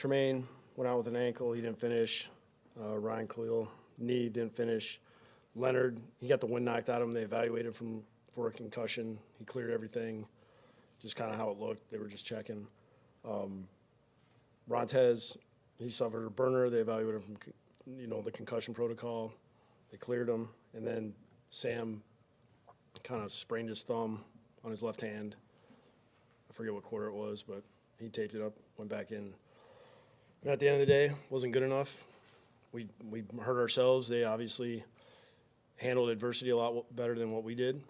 Tremaine went out with an ankle. He didn't finish. Ryan Khalil, knee, didn't finish. Leonard, he got the wind knocked out of him. They evaluated him for a concussion. He cleared everything, just kind of how it looked. They were just checking. Rontez, he suffered a burner. They evaluated him from, the concussion protocol. They cleared him. And then Sam kind of sprained his thumb on his left hand. I forget what quarter it was, but he taped it up, went back in. And at the end of the day, wasn't good enough. We hurt ourselves. They obviously handled adversity a lot better than what we did.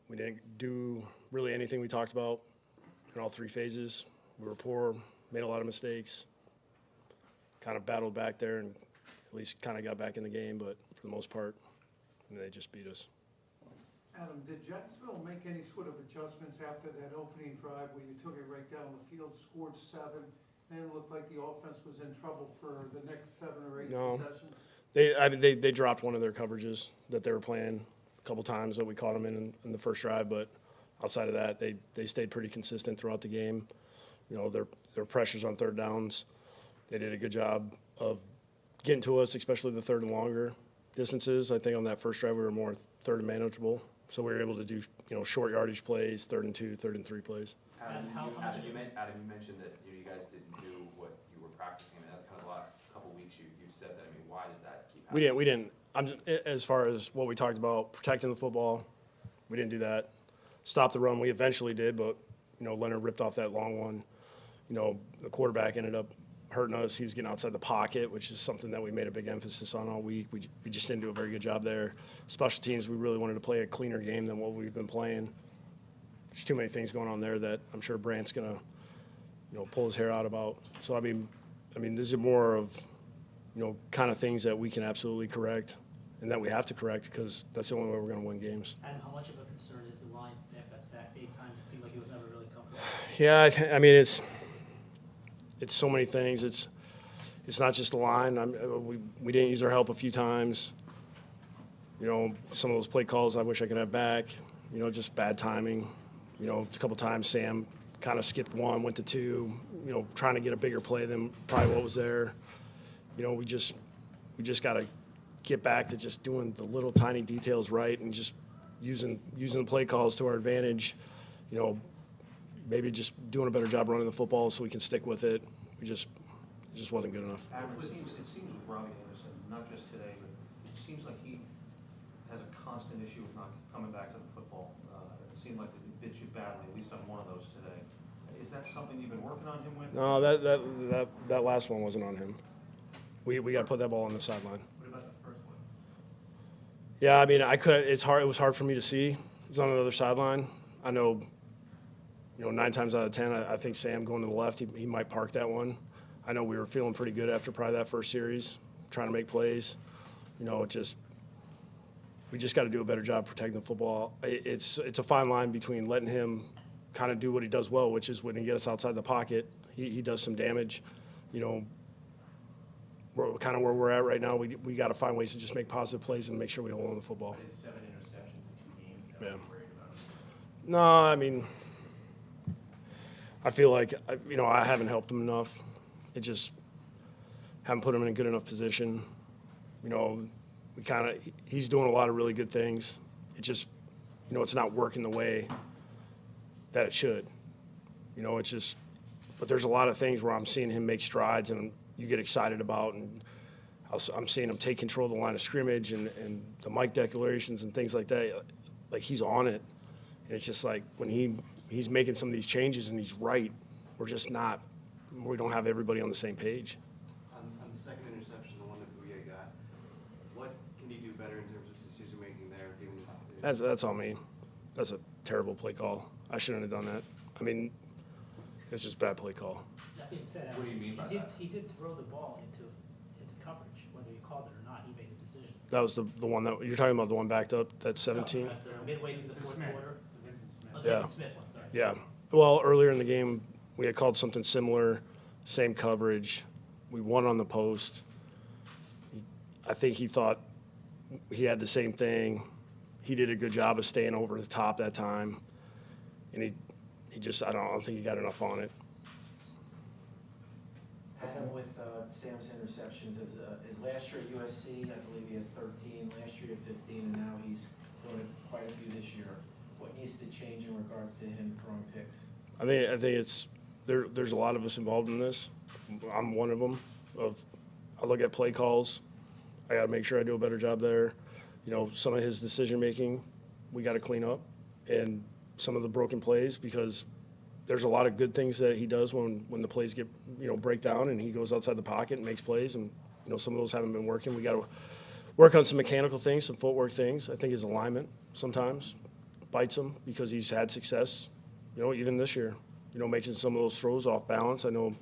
We didn't do really anything we talked about in all three phases. We were poor, made a lot of mistakes, kind of battled back there and at least kind of got back in the game, but for the most part, they just beat us. Adam, did Jacksonville make any sort of adjustments after that opening drive where you took it right down the field, scored 7, and it looked like the offense was in trouble for the next 7 or 8 possessions? They dropped one of their coverages that they were playing a couple times that we caught them in the first drive, but outside of that, they stayed pretty consistent throughout the game. Their pressures on third downs, they did a good job of getting to us, especially the third and longer distances. I think on that first drive we were more third and manageable, so we were able to do short yardage plays, 3rd and 2, 3rd and 3 plays. Adam, you mentioned that you guys didn't do what you were practicing. I mean, that's kind of the last couple of weeks you've said that. I mean, why does that keep happening? We didn't. As far as what we talked about, protecting the football, we didn't do that. Stop the run, we eventually did, but Leonard ripped off that long one. The quarterback ended up hurting us. He was getting outside the pocket, which is something that we made a big emphasis on all week. We just didn't do a very good job there. Special teams, we really wanted to play a cleaner game than what we've been playing. There's too many things going on there that I'm sure Brant's going to pull his hair out about. So, I mean, this is more of, kind of things that we can absolutely correct and that we have to correct because that's the only way we're going to win games. And how much of a concern is the line? Sam got sacked 8 times. It seemed like he was never really comfortable. Yeah, I mean, it's so many things. It's not just the line. We didn't use our help a few times. Some of those play calls I wish I could have back. Just bad timing. A couple times Sam kind of skipped 1, went to 2. Trying to get a bigger play than probably what was there. We just got to get back to just doing the little tiny details right and just using the play calls to our advantage. Maybe just doing a better job running the football so we can stick with it. It just wasn't good enough. It seems with Robbie Anderson, not just today, but it seems like he has a constant issue with not coming back to the football. It seemed like it bit you badly, at least on one of those today. Is that something you've been working on him with? No, that last one wasn't on him. We got to put that ball on the sideline. What about the first one? Yeah, I mean, it was hard for me to see. It's on the other sideline. I know. 9 times out of 10, I think Sam going to the left, he might park that one. I know we were feeling pretty good after probably that first series, trying to make plays. We just got to do a better job protecting the football. It's a fine line between letting him kind of do what he does well, which is when he gets outside the pocket, he does some damage. We're kind of where we're at right now. We got to find ways to just make positive plays and make sure we hold on to the football. It's 7 interceptions in 2 games. That Yeah. was worried about it. No, I mean, I feel like, I haven't helped him enough. It just haven't put him in a good enough position. He's doing a lot of really good things. It just, it's not working the way that it should. But there's a lot of things where I'm seeing him make strides and you get excited about, and I'm seeing him take control of the line of scrimmage and the mic declarations and things like that. Like, he's on it. And it's just like when he's making some of these changes and he's right, we don't have everybody on the same page. On the second interception, the one that Bouye got, what can he do better in terms of decision making there? That's on me. That's a terrible play call. I shouldn't have done that. I mean, it's just a bad play call. That being said, What do you mean by that? He did throw the ball into coverage, whether you called it or not. He made the decision. That was the one that you're talking about, the one backed up, that's 17. Midway through the fourth quarter. Yeah. Vincent Smith one, sorry. Yeah. Well, earlier in the game, we had called something similar, same coverage. We won on the post. I think he thought he had the same thing. He did a good job of staying over the top that time. And he just, I don't think he got enough on it. with Sam's interceptions. His last year at USC, I believe he had 13, last year he had 15, and now he's throwing quite a few this year. What needs to change in regards to him throwing picks? I think it's there's a lot of us involved in this. I'm one of them. I look at play calls. I got to make sure I do a better job there. You know, some of his decision making, we got to clean up, and some of the broken plays, because there's a lot of good things that he does when the plays get, you know, break down and he goes outside the pocket and makes plays, and you know, some of those haven't been working. We got to work on some mechanical things, some footwork things. I think his alignment sometimes bites him because he's had success, you know, even this year, you know, making some of those throws off balance. I know,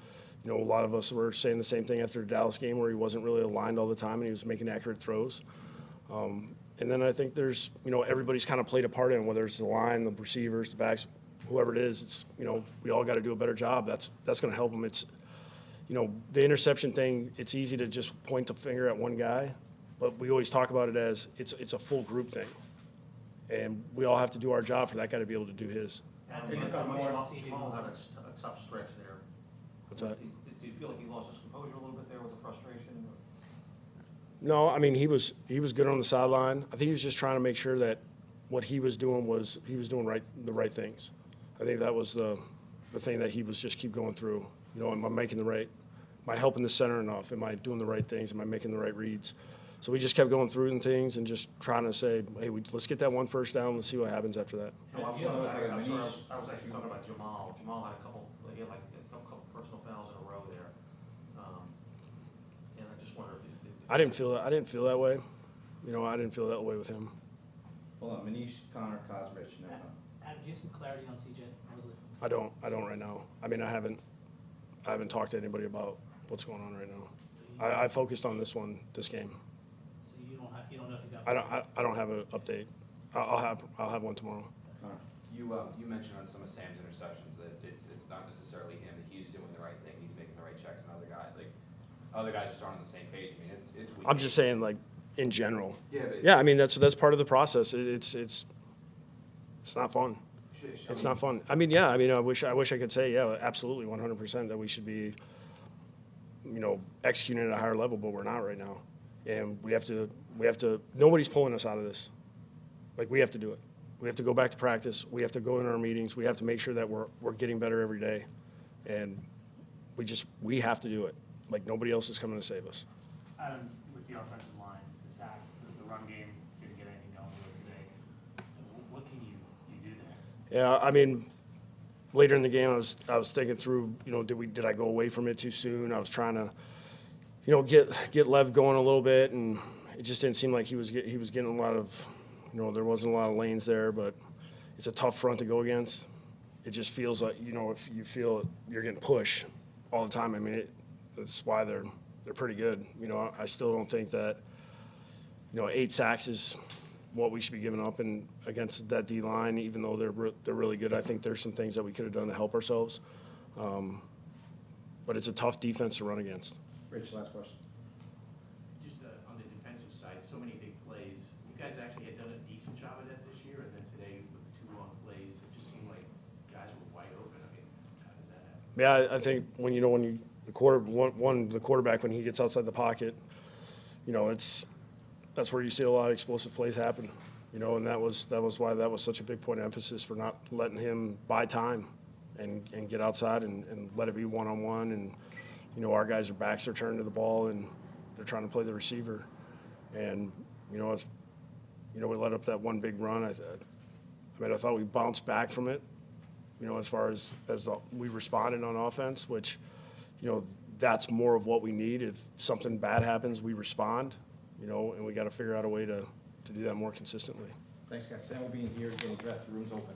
you know, a lot of us were saying the same thing after the Dallas game where he wasn't really aligned all the time and he was making accurate throws. And then I think there's, you know, everybody's kind of played a part in it, whether it's the line, the receivers, the backs, whoever it is. It's, you know, we all got to do a better job. That's going to help them. It's, you know, the interception thing, it's easy to just point the finger at one guy, but we always talk about it as it's a full group thing. And we all have to do our job for that guy to be able to do his. Jamal had a tough stretch there. What's that? Do you feel like he lost his composure a little bit there with the frustration? No, I mean, he was good on the sideline. I think he was just trying to make sure that what he was doing the right things. I think that was the thing that he was just keep going through. You know, am I helping the center enough? Am I doing the right things? Am I making the right reads? So we just kept going through things and just trying to say, hey, let's get that one first down. Let's see what happens after that. No, I was actually talking about Jamal. Jamal had a couple personal fouls in a row there. And I just wondered if I didn't feel that way. You know, I didn't feel that way with him. Hold on, Manish, Connor, Kosrich, no. Adam, do you have some clarity on CJ Mosley? I don't right now. I mean, I haven't talked to anybody about what's going on right now. I focused on this game. So you don't know if you got. I don't have an update. I'll have one tomorrow. Connor. You mentioned on some of Sam's interceptions that it's not necessarily him, that he's doing the right thing, he's making the right checks, and other guys just aren't on the same page. I mean, it's weird. I'm just saying, like, in general. Yeah, but Yeah, I mean, that's part of the process. It's not fun. It's not fun. I mean, yeah. I mean, I wish I could say, yeah, absolutely, 100% that we should be, you know, executing at a higher level, but we're not right now, and we have to. Nobody's pulling us out of this. Like, we have to do it. We have to go back to practice. We have to go in our meetings. We have to make sure that we're getting better every day, and we have to do it. Like, nobody else is coming to save us. Adam, with the offensive line, the sacks, the run game, didn't get anything going with today. What can you do there? Yeah, I mean, later in the game, I was thinking through, you know, did I go away from it too soon? I was trying to, you know, get Lev going a little bit, and it just didn't seem like he was getting a lot of, you know, there wasn't a lot of lanes there, but it's a tough front to go against. It just feels like, you know, if you feel you're getting pushed all the time, I mean, that's why they're pretty good. You know, I still don't think that, you know, 8 sacks is what we should be giving up and against that D line, even though they're really good. I think there's some things that we could have done to help ourselves. But it's a tough defense to run against. Rich, last question. Just on the defensive side, so many big plays. You guys actually had done a decent job of that this year, and then today with the 2 long plays, it just seemed like guys were wide open. I mean, how does that happen? Yeah, I think the quarterback, when he gets outside the pocket, you know, that's where you see a lot of explosive plays happen. You know, and that was why that was such a big point of emphasis, for not letting him buy time and get outside and let it be one-on-one. And, you know, our guys' backs are turned to the ball and they're trying to play the receiver. And, you know, we let up that one big run. I thought we bounced back from it, you know, as far as we responded on offense, which, you know, that's more of what we need. If something bad happens, we respond, you know, and we got to figure out a way to do that more consistently. Thanks, guys. Sam will be in here getting dressed. The room's open.